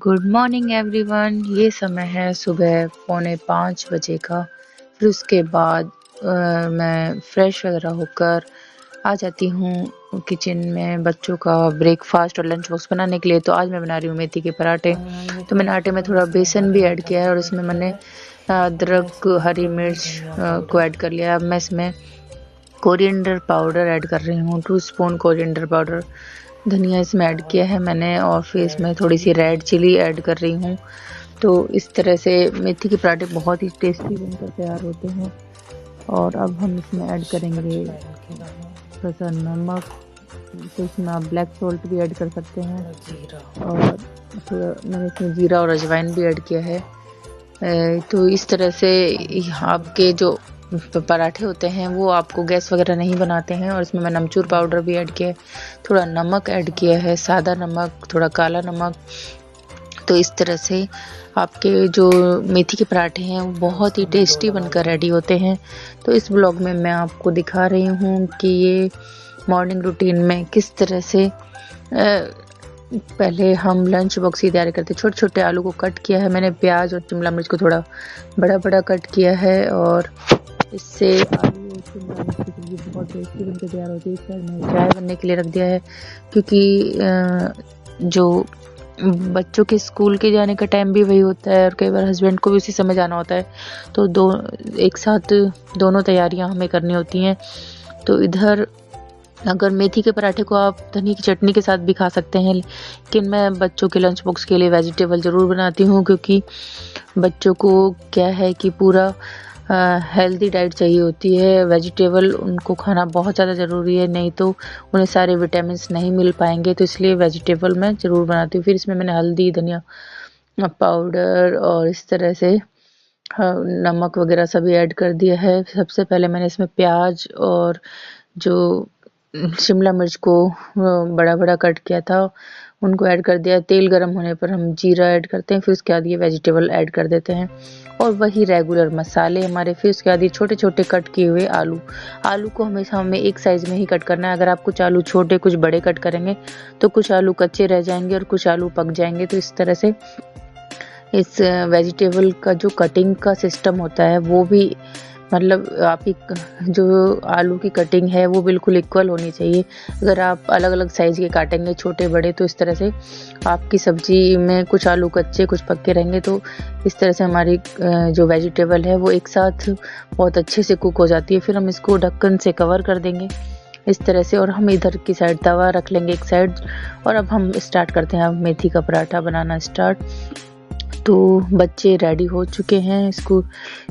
Good morning everyone. ये समय है सुबह 4:45 बजे का। फिर उसके बाद मैं फ्रेश वगैरह होकर आ जाती हूँ किचन में बच्चों का ब्रेकफास्ट और लंच बॉक्स बनाने के लिए। तो आज मैं बना रही हूँ मेथी के पराठे। तो मैंने आटे में थोड़ा बेसन भी ऐड किया है और इसमें मैंने अदरक, हरी मिर्च को ऐड कर लिया। अब मैं इसमें कोरिएंडर पाउडर ऐड कर रही हूँ, 2 स्पून कोरिएंडर पाउडर। धनिया इसमें ऐड किया है मैंने और फिर इसमें थोड़ी सी रेड चिली ऐड कर रही हूँ। तो इस तरह से मेथी के पराठे बहुत ही टेस्टी बनकर तैयार होते हैं। और अब हम इसमें ऐड करेंगे थोड़ा सा नमक। तो इसमें आप ब्लैक सॉल्ट भी ऐड कर सकते हैं और थोड़ा मैंने इसमें जीरा और अजवाइन भी ऐड किया है। तो इस तरह से आपके जो पराठे होते हैं वो आपको गैस वगैरह नहीं बनाते हैं। और इसमें मैं नमचूर पाउडर भी ऐड किया है, थोड़ा नमक ऐड किया है, सादा नमक, थोड़ा काला नमक। तो इस तरह से आपके जो मेथी के पराठे हैं वो बहुत ही टेस्टी बनकर रेडी होते हैं। तो इस ब्लॉग में मैं आपको दिखा रही हूँ कि ये मॉर्निंग रूटीन में किस तरह से पहले हम लंच बॉक्स की तैयारी करते। छोटे छोटे आलू को कट किया है मैंने, प्याज और शिमला मिर्च को थोड़ा बड़ा बड़ा कट किया है और इससे आलू और शिमला मिर्च की सब्जी बहुत टेस्टी बनकर तैयार होती है। इस साइड मैंने चाय बनने के लिए रख दिया है क्योंकि जो बच्चों के स्कूल के जाने का टाइम भी वही होता है और कई बार हस्बैंड को भी उसी समय जाना होता है। तो एक साथ दोनों तैयारियां हमें करनी होती हैं। तो इधर अगर मेथी के पराठे को आप धनिया की चटनी के साथ भी खा सकते हैं, लेकिन मैं बच्चों के लंच बॉक्स के लिए वेजिटेबल ज़रूर बनाती हूँ क्योंकि बच्चों को क्या है कि पूरा हेल्दी डाइट चाहिए होती है। वेजिटेबल उनको खाना बहुत ज़्यादा ज़रूरी है, नहीं तो उन्हें सारे विटामिन्स नहीं मिल पाएंगे। तो इसलिए वेजिटेबल मैं ज़रूर बनाती हूँ। फिर इसमें मैंने हल्दी, धनिया पाउडर और इस तरह से नमक वगैरह सभी ऐड कर दिया है। सबसे पहले मैंने इसमें प्याज और जो शिमला मिर्च को बड़ा बड़ा कट किया था उनको ऐड कर दिया। तेल गर्म होने पर हम जीरा ऐड करते हैं, फिर उसके बाद ये वेजिटेबल ऐड कर देते हैं और वही रेगुलर मसाले हमारे। फिर उसके बाद ये छोटे छोटे कट किए हुए आलू को हमेशा हमें एक साइज में ही कट करना है। अगर आप कुछ आलू छोटे कुछ बड़े कट करेंगे तो कुछ आलू कच्चे रह जाएंगे और कुछ आलू पक जाएंगे। तो इस तरह से इस वेजिटेबल का जो कटिंग का सिस्टम होता है वो भी मतलब आपकी जो आलू की कटिंग है वो बिल्कुल इक्वल होनी चाहिए। अगर आप अलग अलग साइज़ के काटेंगे छोटे बड़े तो इस तरह से आपकी सब्जी में कुछ आलू कच्चे कुछ पक्के रहेंगे। तो इस तरह से हमारी जो वेजिटेबल है वो एक साथ बहुत अच्छे से कुक हो जाती है। फिर हम इसको ढक्कन से कवर कर देंगे इस तरह से और हम इधर की साइड तवा रख लेंगे एक साइड। और अब हम स्टार्ट करते हैं मेथी का पराठा बनाना स्टार्ट। तो बच्चे रेडी हो चुके हैं स्कूल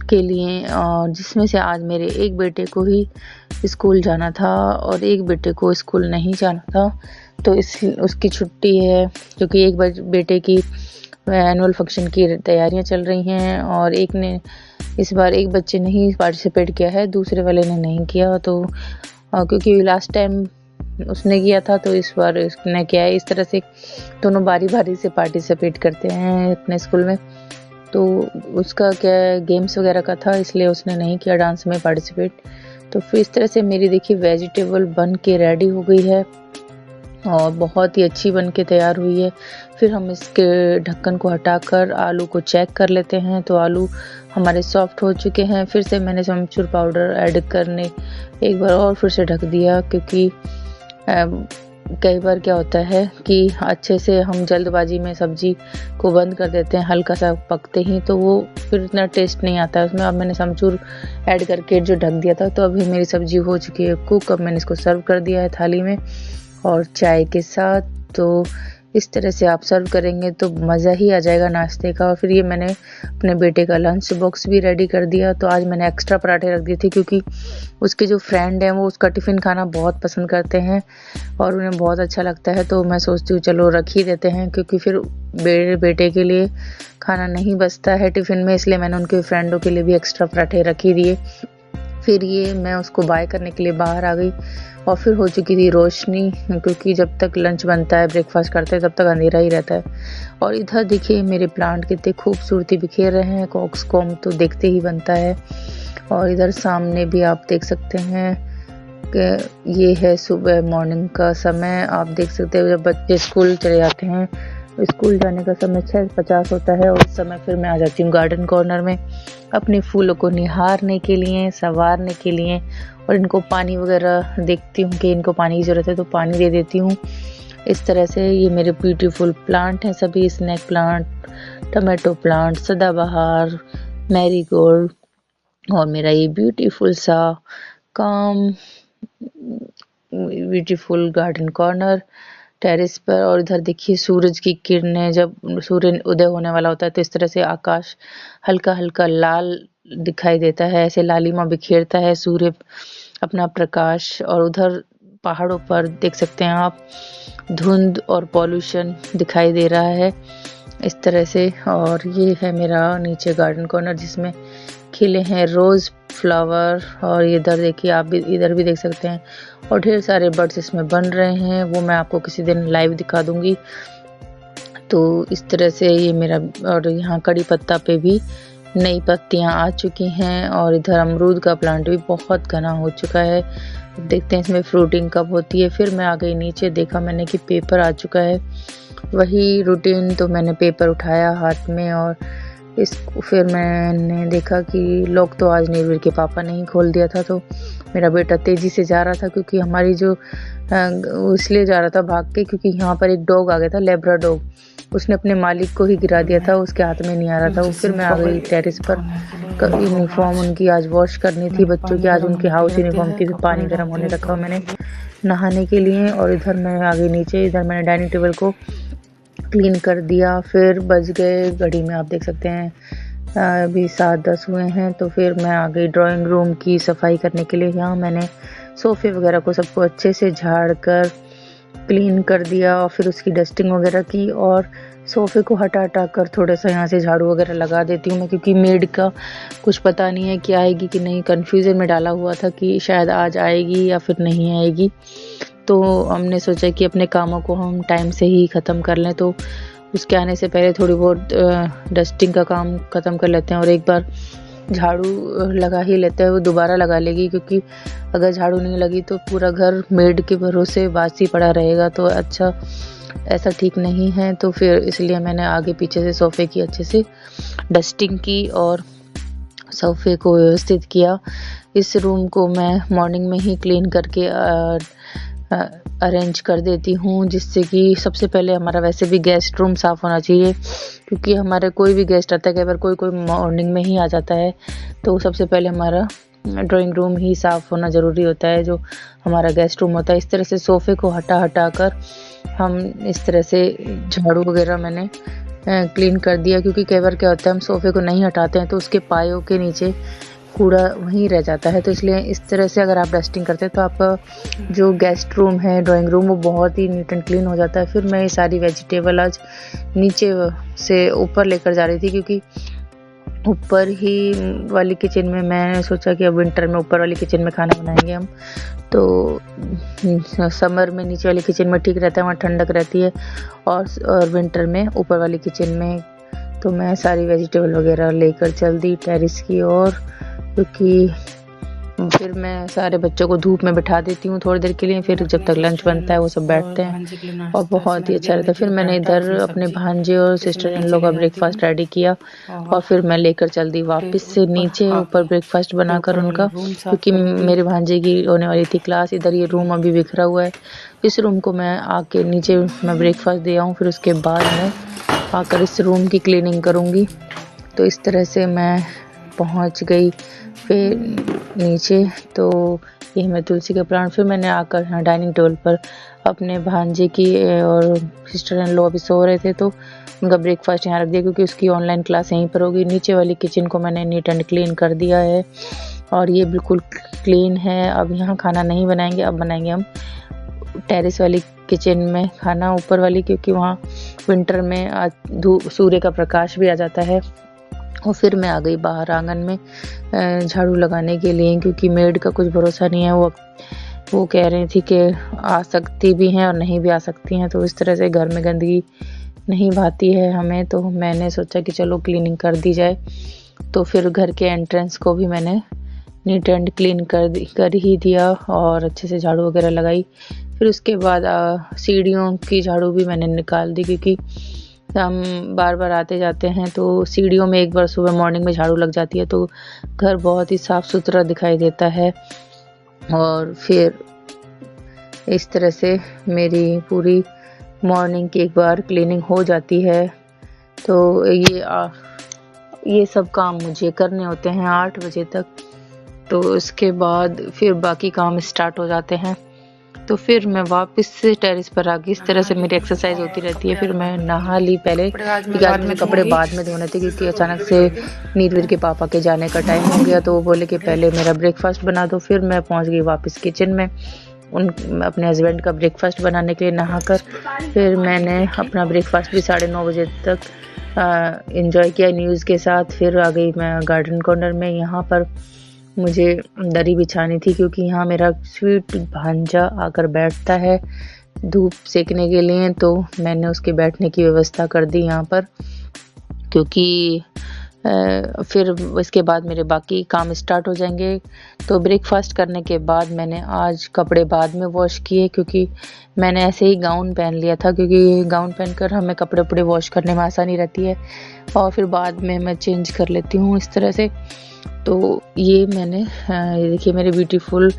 के लिए और जिसमें से आज मेरे एक बेटे को ही स्कूल जाना था और एक बेटे को स्कूल नहीं जाना था। तो उसकी छुट्टी है क्योंकि एक बेटे की एनुअल फंक्शन की तैयारियां चल रही हैं और इस बार एक बच्चे ने ही पार्टिसिपेट किया है, दूसरे वाले ने नहीं किया। तो क्योंकि लास्ट टाइम उसने किया था तो इस बार उसने किया है। इस तरह से दोनों बारी बारी से पार्टिसिपेट करते हैं अपने स्कूल में। तो उसका क्या गेम्स वगैरह का था इसलिए उसने नहीं किया डांस में पार्टिसिपेट। तो फिर इस तरह से मेरी देखिए वेजिटेबल बन के रेडी हो गई है और बहुत ही अच्छी बन के तैयार हुई है। फिर हम इसके ढक्कन को हटाकर आलू को चेक कर लेते हैं। तो आलू हमारे सॉफ्ट हो चुके हैं। फिर से मैंने अमचूर पाउडर ऐड करने एक बार और फिर से ढक दिया क्योंकि कई बार क्या होता है कि अच्छे से हम जल्दबाजी में सब्जी को बंद कर देते हैं हल्का सा पकते ही, तो वो फिर इतना टेस्ट नहीं आता है उसमें। अब मैंने अमचूर ऐड करके जो ढक दिया था तो अभी मेरी सब्जी हो चुकी है कुक। अब मैंने इसको सर्व कर दिया है थाली में और चाय के साथ। तो इस तरह से आप सर्व करेंगे तो मज़ा ही आ जाएगा नाश्ते का। और फिर ये मैंने अपने बेटे का लंच बॉक्स भी रेडी कर दिया। तो आज मैंने एक्स्ट्रा पराठे रख दिए थे क्योंकि उसके जो फ्रेंड हैं वो उसका टिफ़िन खाना बहुत पसंद करते हैं और उन्हें बहुत अच्छा लगता है। तो मैं सोचती हूँ चलो रख ही देते हैं क्योंकि फिर मेरे बेटे के लिए खाना नहीं बचता है टिफ़िन में, इसलिए मैंने उनके फ्रेंडों के लिए भी एक्स्ट्रा पराठे रख ही दिए। फिर ये मैं उसको बाय करने के लिए बाहर आ गई और फिर हो चुकी थी रोशनी क्योंकि जब तक लंच बनता है ब्रेकफास्ट करते हैं तब तक अंधेरा ही रहता है। और इधर देखिए मेरे प्लांट कितने खूबसूरती बिखेर रहे हैं। कॉक्सकॉम तो देखते ही बनता है। और इधर सामने भी आप देख सकते हैं कि ये है सुबह मॉर्निंग का समय। आप देख सकते हैं जब बच्चे स्कूल चले जाते हैं स्कूल जाने का समय 6:50 होता है और उस समय फिर मैं आ जाती हूँ गार्डन कॉर्नर में अपने फूलों को निहारने के लिए, संवारने के लिए, और इनको पानी वगैरह देखती हूँ कि इनको पानी की ज़रूरत है तो पानी दे देती हूँ। इस तरह से ये मेरे ब्यूटीफुल प्लांट हैं सभी, स्नेक प्लांट, टमाटो प्लांट, सदाबहार, मैरीगोल्ड, और मेरा ये ब्यूटीफुल सा काम ब्यूटीफुल गार्डन कॉर्नर टेरेस पर। और इधर देखिए सूरज की किरणें, जब सूर्य उदय होने वाला होता है तो इस तरह से आकाश हल्का हल्का लाल दिखाई देता है, ऐसे लालिमा बिखेरता है सूर्य अपना प्रकाश। और उधर पहाड़ों पर देख सकते हैं आप धुंध और पॉल्यूशन दिखाई दे रहा है इस तरह से। और ये है मेरा नीचे गार्डन कॉर्नर जिसमें खिले हैं रोज़ फ्लावर, और इधर देखिए आप भी इधर भी देख सकते हैं, और ढेर सारे बर्ड्स इसमें बन रहे हैं, वो मैं आपको किसी दिन लाइव दिखा दूंगी। तो इस तरह से ये मेरा, और यहाँ कड़ी पत्ता पे भी नई पत्तियाँ आ चुकी हैं, और इधर अमरूद का प्लांट भी बहुत घना हो चुका है। देखते हैं इसमें फ्रूटिंग कब होती है। फिर मैं आ गई नीचे, देखा मैंने कि पेपर आ चुका है, वही रूटीन। तो मैंने पेपर उठाया हाथ में और फिर मैंने देखा कि लोग तो आज नीरवीर के पापा ने ही खोल दिया था। तो मेरा बेटा तेज़ी से जा रहा था क्योंकि हमारी जो इसलिए जा रहा था भाग के क्योंकि यहाँ पर एक डॉग आ गया था, लेब्रा डॉग, उसने अपने मालिक को ही गिरा दिया था, उसके हाथ में नहीं आ रहा था वो। फिर मैं आ गई टेरेस पर, यूनिफॉर्म उनकी आज वॉश करनी थी बच्चों की, आज उनकी हाउस यूनिफॉर्म थी, पानी गर्म होने रखा मैंने नहाने के लिए। और इधर मैं आ गई नीचे, इधर मैंने डाइनिंग टेबल को क्लीन कर दिया। फिर बज गए, घड़ी में आप देख सकते हैं अभी 7:10 हुए हैं। तो फिर मैं आ गई ड्राइंग रूम की सफाई करने के लिए। यहाँ मैंने सोफ़े वगैरह को सबको अच्छे से झाड़ कर क्लीन कर दिया और फिर उसकी डस्टिंग वगैरह की, और सोफ़े को हटा कर थोड़ा सा यहाँ से झाड़ू वगैरह लगा देती हूँ मैं, क्योंकि मेड का कुछ पता नहीं है कि आएगी कि नहीं। कन्फ्यूज़न में डाला हुआ था कि शायद आज आएगी या फिर नहीं आएगी। तो हमने सोचा कि अपने कामों को हम टाइम से ही ख़त्म कर लें, तो उसके आने से पहले थोड़ी बहुत डस्टिंग का काम ख़त्म कर लेते हैं, और एक बार झाड़ू लगा ही लेते हैं, वो दोबारा लगा लेगी, क्योंकि अगर झाड़ू नहीं लगी तो पूरा घर मेड के भरोसे बासी पड़ा रहेगा, तो अच्छा ऐसा ठीक नहीं है। तो फिर इसलिए मैंने आगे पीछे से सोफ़े की अच्छे से डस्टिंग की और सोफ़े को व्यवस्थित किया। इस रूम को मैं मॉर्निंग में ही क्लीन करके अरेंज कर देती हूँ, जिससे कि सबसे पहले हमारा वैसे भी गेस्ट रूम साफ़ होना चाहिए, क्योंकि हमारे कोई भी गेस्ट आता है, कई बार कोई मॉर्निंग में ही आ जाता है, तो सबसे पहले हमारा ड्राइंग रूम ही साफ़ होना ज़रूरी होता है, जो हमारा गेस्ट रूम होता है। इस तरह से सोफ़े को हटा कर हम इस तरह से झाड़ू वगैरह मैंने क्लीन कर दिया, क्योंकि कई बार क्या होता है हम सोफ़े को नहीं हटाते हैं तो उसके पायों के नीचे कूड़ा वहीं रह जाता है। तो इसलिए इस तरह से अगर आप डस्टिंग करते हैं तो आप जो गेस्ट रूम है, ड्राइंग रूम, वो बहुत ही नीट एंड क्लीन हो जाता है। फिर मैं ये सारी वेजिटेबल आज नीचे से ऊपर लेकर जा रही थी, क्योंकि ऊपर ही वाली किचन में मैं सोचा कि अब विंटर में ऊपर वाली किचन में खाना बनाएंगे हम, तो समर में नीचे वाली किचन में ठीक रहता है, वहाँ ठंडक रहती है, और विंटर में ऊपर वाली किचन में। तो मैं सारी वेजिटेबल वगैरह लेकर चल दी टेरेस की ओर, क्योंकि फिर मैं सारे बच्चों को धूप में बिठा देती हूँ थोड़ी देर के लिए, फिर जब तक लंच बनता है वो सब बैठते हैं और बहुत ही अच्छा रहता है। फिर मैंने इधर अपने भांजे और सिस्टर इन लोग का ब्रेकफास्ट रेडी किया और फिर मैं लेकर चल दी वापस से नीचे ऊपर ब्रेकफास्ट बनाकर उनका, क्योंकि मेरे भांजे की होने वाली थी क्लास। इधर ये रूम अभी बिखरा हुआ है, इस रूम को मैं आके नीचे मैं ब्रेकफास्ट दे आऊँ, फिर उसके बाद मैं आकर इस रूम की क्लीनिंग करूँगी। तो इस तरह से मैं पहुँच गई फिर नीचे। तो ये मैं तुलसी का प्लांट, फिर मैंने आकर यहाँ डाइनिंग टेबल पर अपने भांजे की और सिस्टर इन लॉ अभी सो रहे थे, तो उनका ब्रेकफास्ट यहाँ रख दिया, क्योंकि उसकी ऑनलाइन क्लास यहीं पर होगी। नीचे वाली किचन को मैंने नीट एंड क्लीन कर दिया है और ये बिल्कुल क्लीन है। अब यहाँ खाना नहीं बनाएंगे, अब बनाएंगे हम टेरेस वाली किचन में खाना, ऊपर वाली, क्योंकि वहाँ विंटर में सूर्य का प्रकाश भी आ जाता है। और फिर मैं आ गई बाहर आंगन में झाड़ू लगाने के लिए, क्योंकि मेड का कुछ भरोसा नहीं है, वो कह रही थी कि आ सकती भी हैं और नहीं भी आ सकती हैं, तो इस तरह से घर में गंदगी नहीं भाती है हमें। तो मैंने सोचा कि चलो क्लीनिंग कर दी जाए। तो फिर घर के एंट्रेंस को भी मैंने नीट एंड क्लीन कर ही दिया और अच्छे से झाड़ू वगैरह लगाई। फिर उसके बाद सीढ़ियों की झाड़ू भी मैंने निकाल दी, क्योंकि हम बार बार आते जाते हैं, तो सीढ़ियों में एक बार सुबह मॉर्निंग में झाड़ू लग जाती है तो घर बहुत ही साफ़ सुथरा दिखाई देता है। और फिर इस तरह से मेरी पूरी मॉर्निंग की एक बार क्लीनिंग हो जाती है। तो ये सब काम मुझे करने होते हैं 8 बजे तक। तो उसके बाद फिर बाकी काम स्टार्ट हो जाते हैं। तो फिर मैं वापस से टेरेस पर आ गई। इस तरह से मेरी एक्सरसाइज होती रहती है। फिर मैं नहा ली पहले, क्योंकि आज मैं कपड़े बाद में धोने थे, क्योंकि अचानक से नीरवीर के पापा के जाने का टाइम हो गया। तो वो बोले कि पहले मेरा ब्रेकफास्ट बना दो। फिर मैं पहुंच गई वापस किचन में अपने हस्बैंड का ब्रेकफास्ट बनाने के लिए। नहाकर फिर मैंने अपना ब्रेकफास्ट भी 9:30 बजे तक एंजॉय किया न्यूज़ के साथ। फिर आ गई मैं गार्डन कॉर्नर में। यहाँ पर मुझे दरी बिछानी थी, क्योंकि यहाँ मेरा स्वीट भांजा आकर बैठता है धूप सेकने के लिए। तो मैंने उसके बैठने की व्यवस्था कर दी यहाँ पर, क्योंकि फिर इसके बाद मेरे बाकी काम स्टार्ट हो जाएंगे। तो ब्रेकफास्ट करने के बाद मैंने आज कपड़े बाद में वॉश किए, क्योंकि मैंने ऐसे ही गाउन पहन लिया था, क्योंकि गाउन पहनकर हमें कपड़े वॉश करने में आसानी रहती है और फिर बाद में मैं चेंज कर लेती हूँ इस तरह से। तो ये मैंने ये देखिए मेरे ब्यूटीफुल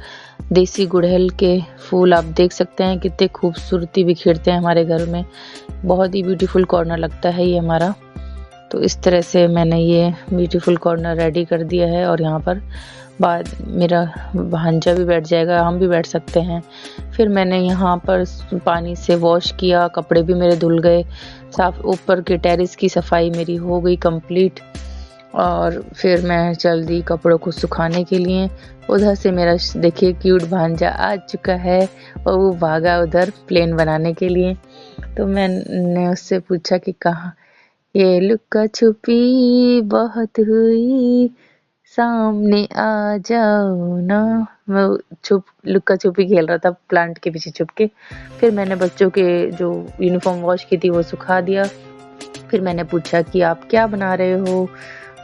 देसी गुड़हल के फूल आप देख सकते हैं कितने खूबसूरती बिखेरते हैं हमारे घर में। बहुत ही ब्यूटीफुल कॉर्नर लगता है ये हमारा। तो इस तरह से मैंने ये ब्यूटीफुल कॉर्नर रेडी कर दिया है और यहाँ पर बाद मेरा भांजा भी बैठ जाएगा, हम भी बैठ सकते हैं। फिर मैंने यहाँ पर पानी से वॉश किया, कपड़े भी मेरे धुल गए साफ। ऊपर के टेरेस की सफाई मेरी हो गई कंप्लीट। और फिर मैं चल दी कपड़ों को सुखाने के लिए। उधर से मेरा देखिए क्यूट भांजा आ चुका है और वो भागा उधर प्लेन बनाने के लिए। तो मैंने उससे पूछा कि कहाँ, ये लुका छुपी बहुत हुई, सामने आ जाओ ना। मैं लुका छुपी खेल रहा था प्लांट के पीछे छुप के। फिर मैंने बच्चों के जो यूनिफॉर्म वॉश की थी वो सुखा दिया। फिर मैंने पूछा कि आप क्या बना रहे हो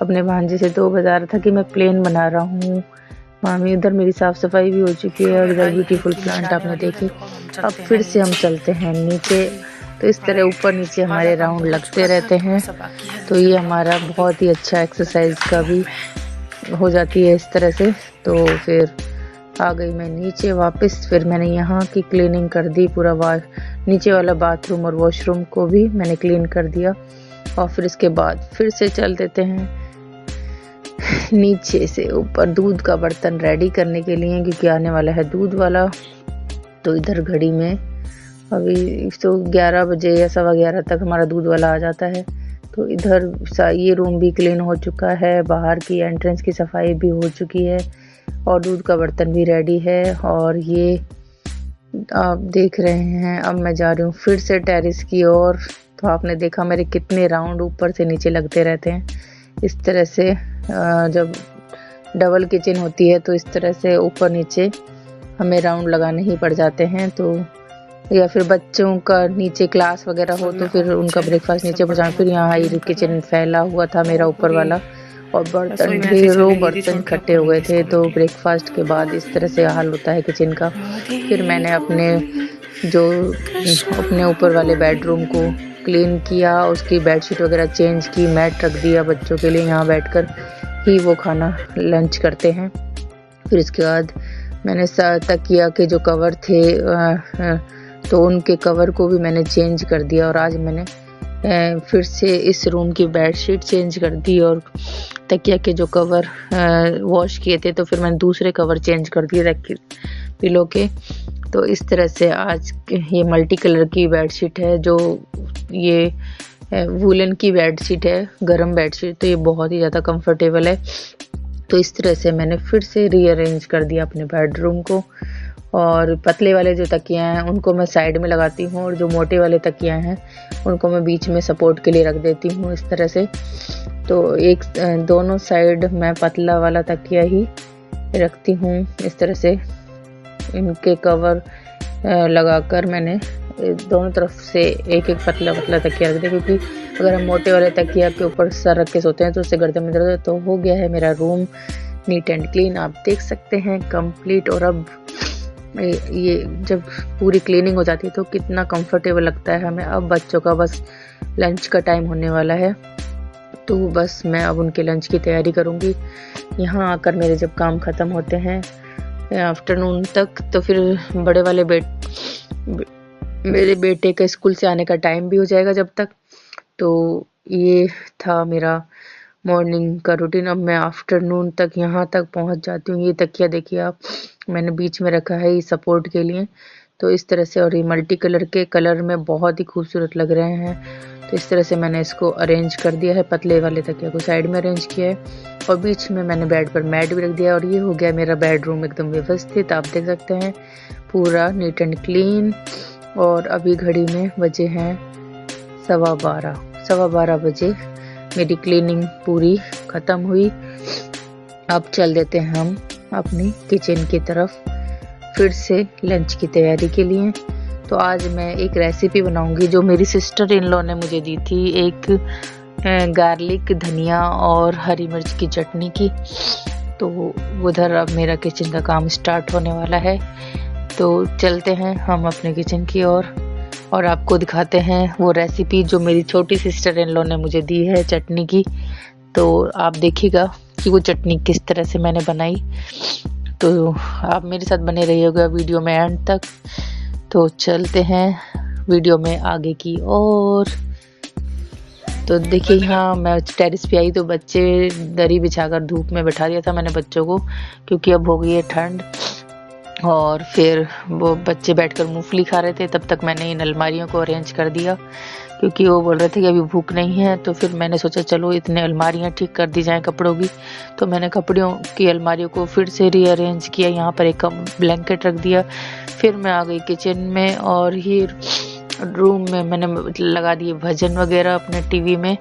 अपने भांजे से। तो बता रहा था कि मैं प्लेन बना रहा हूँ मामी। उधर मेरी साफ सफाई भी हो चुकी है और इधर ब्यूटीफुल प्लांट आपने देखे। अब फिर से हम चलते हैं नीचे। तो इस तरह ऊपर नीचे हमारे राउंड लगते रहते हैं। तो ये हमारा बहुत ही अच्छा एक्सरसाइज का भी हो जाती है इस तरह से। तो फिर आ गई मैं नीचे वापस। फिर मैंने यहाँ की क्लीनिंग कर दी, पूरा नीचे वाला बाथरूम और वॉशरूम को भी मैंने क्लीन कर दिया। और फिर इसके बाद फिर से चल देते हैं नीचे से ऊपर दूध का बर्तन रेडी करने के लिए, क्योंकि आने वाला है दूध वाला। तो इधर घड़ी में अभी तो 11 बजे या 11:15 तक हमारा दूध वाला आ जाता है। तो इधर ये रूम भी क्लीन हो चुका है, बाहर की एंट्रेंस की सफाई भी हो चुकी है और दूध का बर्तन भी रेडी है। और ये आप देख रहे हैं अब मैं जा रही हूँ फिर से टेरेस की ओर। तो आपने देखा मेरे कितने राउंड ऊपर से नीचे लगते रहते हैं। इस तरह से जब डबल किचन होती है तो इस तरह से ऊपर नीचे हमें राउंड लगाने ही पड़ जाते हैं। तो या फिर बच्चों का नीचे क्लास वगैरह हो तो फिर उनका ब्रेकफास्ट नीचे पहुँचाना। फिर यहाँ किचन फैला हुआ था मेरा ऊपर वाला और बर्तन ढेरों बर्तन इकट्ठे हो गए थे। तो ब्रेकफास्ट के बाद इस तरह से हाल होता है किचन का। फिर मैंने अपने ऊपर वाले बेडरूम को क्लीन किया, उसकी बेडशीट वगैरह चेंज की, मैट रख दिया बच्चों के लिए, यहाँ बैठकर ही वो खाना लंच करते हैं। फिर इसके बाद मैंने तकिया के जो कवर थे तो उनके कवर को भी मैंने चेंज कर दिया। और आज मैंने फिर से इस रूम की बेडशीट चेंज कर दी और तकिया के जो कवर वॉश किए थे तो फिर मैंने दूसरे कवर चेंज कर दिए पिलो के। तो इस तरह से आज ये मल्टी कलर की बेडशीट है, जो ये वूलन की बेडशीट है, गरम बेडशीट। तो ये बहुत ही ज़्यादा कंफर्टेबल है। तो इस तरह से मैंने फिर से रीअरेंज कर दिया अपने बेडरूम को। और पतले वाले जो तकिया हैं उनको मैं साइड में लगाती हूँ और जो मोटे वाले तकिया हैं उनको मैं बीच में सपोर्ट के लिए रख देती हूँ इस तरह से। तो दोनों साइड मैं पतला वाला तकिया ही रखती हूँ इस तरह से। इनके कवर लगाकर मैंने दोनों तरफ से एक पतला तकिया रख दिया, क्योंकि अगर हम मोटे वाले तकिया के ऊपर सर रख के सोते हैं तो उससे गर्दन में दर्द। तो हो गया है मेरा रूम नीट एंड क्लीन, आप देख सकते हैं कंप्लीट। और अब ये जब पूरी क्लीनिंग हो जाती है तो कितना कंफर्टेबल लगता है हमें। अब बच्चों का बस लंच का टाइम होने वाला है, तो बस मैं अब उनके लंच की तैयारी करूँगी। यहाँ आकर मेरे जब काम ख़त्म होते हैं आफ्टरनून तक, तो फिर बड़े वाले मेरे बेटे के स्कूल से आने का टाइम भी हो जाएगा जब तक। तो ये था मेरा मॉर्निंग का रूटीन। अब मैं आफ्टरनून तक यहाँ तक पहुँच जाती हूँ। ये तकिया देखिए आप, मैंने बीच में रखा है ये सपोर्ट के लिए, तो इस तरह से। और ये मल्टी कलर के कलर में बहुत ही खूबसूरत लग रहे हैं, तो इस तरह से मैंने इसको अरेंज कर दिया है। पतले वाले तकिया को साइड में अरेंज किया है और बीच में मैंने बेड पर मैट भी रख दिया। और ये हो गया मेरा बेडरूम एकदम व्यवस्थित, आप देख सकते हैं पूरा नीट एंड क्लीन। और अभी घड़ी में बजे हैं 12:15 बजे। मेरी क्लीनिंग पूरी ख़त्म हुई। अब चल देते हैं हम अपनी किचन की तरफ फिर से लंच की तैयारी के लिए। तो आज मैं एक रेसिपी बनाऊंगी जो मेरी सिस्टर इन लॉ ने मुझे दी थी, एक गार्लिक, धनिया और हरी मिर्च की चटनी की। तो उधर अब मेरा किचन का काम स्टार्ट होने वाला है। तो चलते हैं हम अपने किचन की ओर और आपको दिखाते हैं वो रेसिपी जो मेरी छोटी सिस्टर इन लॉ ने मुझे दी है चटनी की। तो आप देखिएगा कि वो चटनी किस तरह से मैंने बनाई। तो आप मेरे साथ बने रहिएगा वीडियो में एंड तक। तो चलते हैं वीडियो में आगे की ओर। तो देखिए यहाँ मैं टेरेस पे आई तो बच्चे दरी बिछाकर धूप में बैठा दिया था मैंने बच्चों को, क्योंकि अब हो गई है ठंड। और फिर वो बच्चे बैठकर मूंगफली खा रहे थे, तब तक मैंने इन अलमारियों को अरेंज कर दिया, क्योंकि वो बोल रहे थे कि अभी भूख नहीं है। तो फिर मैंने सोचा चलो इतने अलमारियां ठीक कर दी जाएं कपड़ों की। तो मैंने कपड़ों की अलमारियों को फिर से रीअरेंज किया, यहाँ पर एक ब्लैंकेट रख दिया। फिर मैं आ गई किचन में और ये रूम में मैंने लगा दिए भजन वगैरह अपने टीवी में।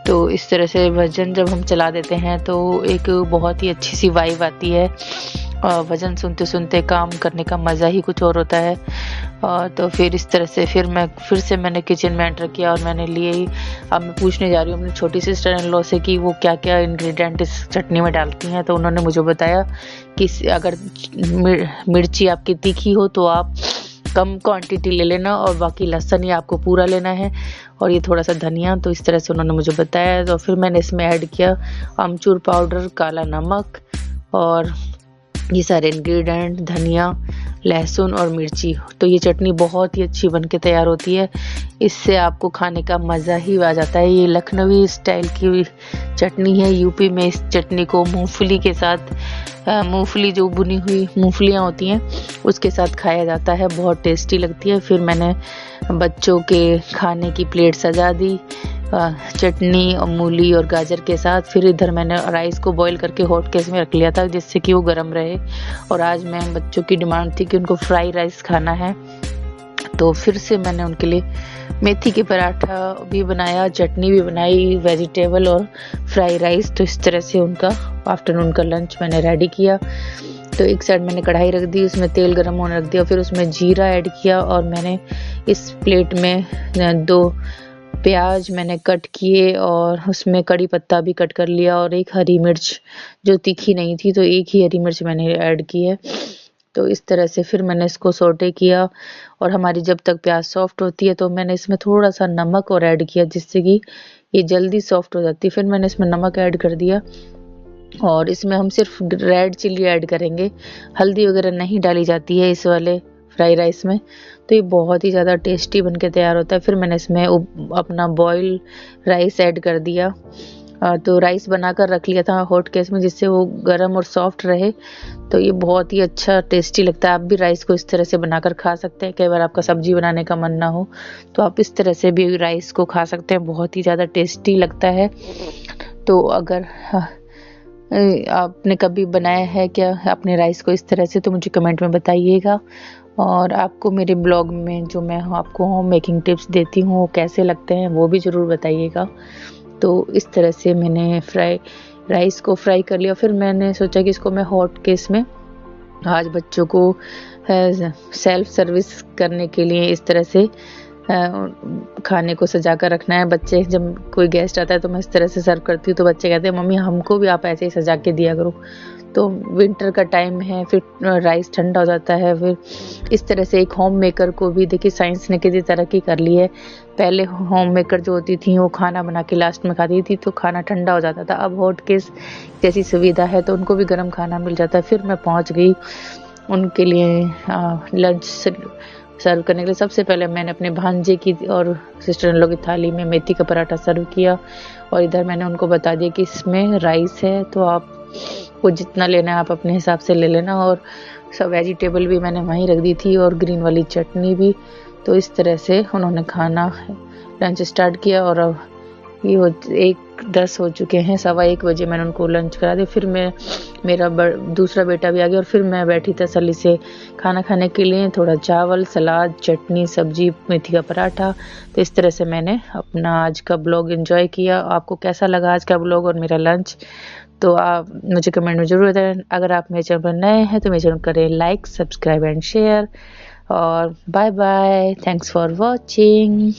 तो इस तरह से भजन जब हम चला देते हैं तो एक बहुत ही अच्छी सी वाइब आती है। भजन सुनते सुनते काम करने का मज़ा ही कुछ और होता है। तो फिर इस तरह से फिर से मैंने किचन में एंटर किया और मैंने लिए ही। अब मैं पूछने जा रही हूँ अपनी छोटी सिस्टर इन लॉ से कि वो क्या क्या इंग्रेडिएंट इस चटनी में डालती हैं। तो उन्होंने मुझे बताया कि अगर मिर्ची आपकी तीखी हो तो आप कम क्वांटिटी ले लेना और बाकी लहसुन ही आपको पूरा लेना है, और ये थोड़ा सा धनिया। तो इस तरह से उन्होंने मुझे बताया। तो फिर मैंने इसमें ऐड किया अमचूर पाउडर, काला नमक और ये सारे इंग्रेडिएंट, धनिया, लहसुन और मिर्ची। तो ये चटनी बहुत ही अच्छी बनके तैयार होती है। इससे आपको खाने का मज़ा ही आ जाता है। ये लखनवी स्टाइल की चटनी है। यूपी में इस चटनी को मूंगफली के साथ, मूंगफली जो भुनी हुई मूंगफलियाँ होती हैं उसके साथ खाया जाता है, बहुत टेस्टी लगती है। फिर मैंने बच्चों के खाने की प्लेट सजा दी चटनी और मूली और गाजर के साथ। फिर इधर मैंने राइस को बॉईल करके हॉट केस में रख लिया था जिससे कि वो गर्म रहे। और आज मैं बच्चों की डिमांड थी कि उनको फ्राई राइस खाना है, तो फिर से मैंने उनके लिए मेथी के पराठा भी बनाया, चटनी भी बनाई, वेजिटेबल और फ्राई राइस। तो इस तरह से उनका आफ्टरनून का लंच मैंने रेडी किया। तो एक साइड मैंने कढ़ाई रख दी, उसमें तेल गरम होने रख दिया, फिर उसमें जीरा ऐड किया और मैंने इस प्लेट में 2 प्याज मैंने कट किए और उसमें कड़ी पत्ता भी कट कर लिया और एक हरी मिर्च जो तीखी नहीं थी, तो एक ही हरी मिर्च मैंने ऐड की है। तो इस तरह से फिर मैंने इसको सौटे किया और हमारी जब तक प्याज सॉफ्ट होती है तो मैंने इसमें थोड़ा सा नमक और ऐड किया जिससे कि ये जल्दी सॉफ्ट हो जाती है। फिर मैंने इसमें नमक ऐड कर दिया और इसमें हम सिर्फ रेड चिल्ली ऐड करेंगे, हल्दी वगैरह नहीं डाली जाती है इस वाले फ्राई राइस में। तो ये बहुत ही ज़्यादा टेस्टी बनके तैयार होता है। फिर मैंने इसमें अपना बॉयल राइस ऐड कर दिया। तो राइस बनाकर रख लिया था हॉट केस में जिससे वो गर्म और सॉफ्ट रहे। तो ये बहुत ही अच्छा टेस्टी लगता है। आप भी राइस को इस तरह से बनाकर खा सकते हैं। कई बार आपका सब्जी बनाने का मन ना हो तो आप इस तरह से भी राइस को खा सकते हैं, बहुत ही ज़्यादा टेस्टी लगता है। तो अगर आपने कभी बनाया है क्या अपने राइस को इस तरह से, तो मुझे कमेंट में बताइएगा। और आपको मेरे ब्लॉग में जो मैं आपको होम मेकिंग टिप्स देती हूँ वो कैसे लगते हैं वो भी ज़रूर बताइएगा। तो इस तरह से मैंने राइस को फ्राई कर लिया। फिर मैंने सोचा कि इसको मैं हॉट केस में आज बच्चों को सेल्फ सर्विस करने के लिए इस तरह से खाने को सजा कर रखना है। बच्चे जब कोई गेस्ट आता है तो मैं इस तरह से सर्व करती हूँ तो बच्चे कहते हैं मम्मी हमको भी आप ऐसे ही सजा के दिया करो। तो विंटर का टाइम है, फिर राइस ठंडा हो जाता है। फिर इस तरह से एक होम मेकर को भी देखिए साइंस ने कितनी तरक्की कर ली है। पहले होम मेकर जो होती थी वो खाना बना के लास्ट में खाती थी तो खाना ठंडा हो जाता था। अब हॉट केस जैसी सुविधा है तो उनको भी गर्म खाना मिल जाता है। फिर मैं पहुंच गई उनके लिए लंच सर्व करने के लिए। सबसे पहले मैंने अपने भांजे की और सिस्टर इन लॉ की थाली में मेथी का पराठा सर्व किया, और इधर मैंने उनको बता दिया कि इसमें राइस है तो आपको जितना लेना है आप अपने हिसाब से ले लेना, और सब वेजिटेबल भी मैंने वहीं रख दी थी और ग्रीन वाली चटनी भी। तो इस तरह से उन्होंने खाना लंच स्टार्ट किया, और अब ये 1:10 हो चुके हैं, 1:15 बजे मैंने उनको लंच करा दिया। फिर मेरा दूसरा बेटा भी आ गया और फिर मैं बैठी तसल्ली से खाना खाने के लिए। थोड़ा चावल, सलाद, चटनी, सब्जी, मेथी का पराठा। तो इस तरह से मैंने अपना आज का ब्लॉग एंजॉय किया। आपको कैसा लगा आज का ब्लॉग और मेरा लंच, तो आप मुझे कमेंट में ज़रूर बताएं। अगर आप मेरे चैनल पर नए हैं तो मेरे चैनल करें लाइक, सब्सक्राइब एंड शेयर। और bye bye, thanks for watching.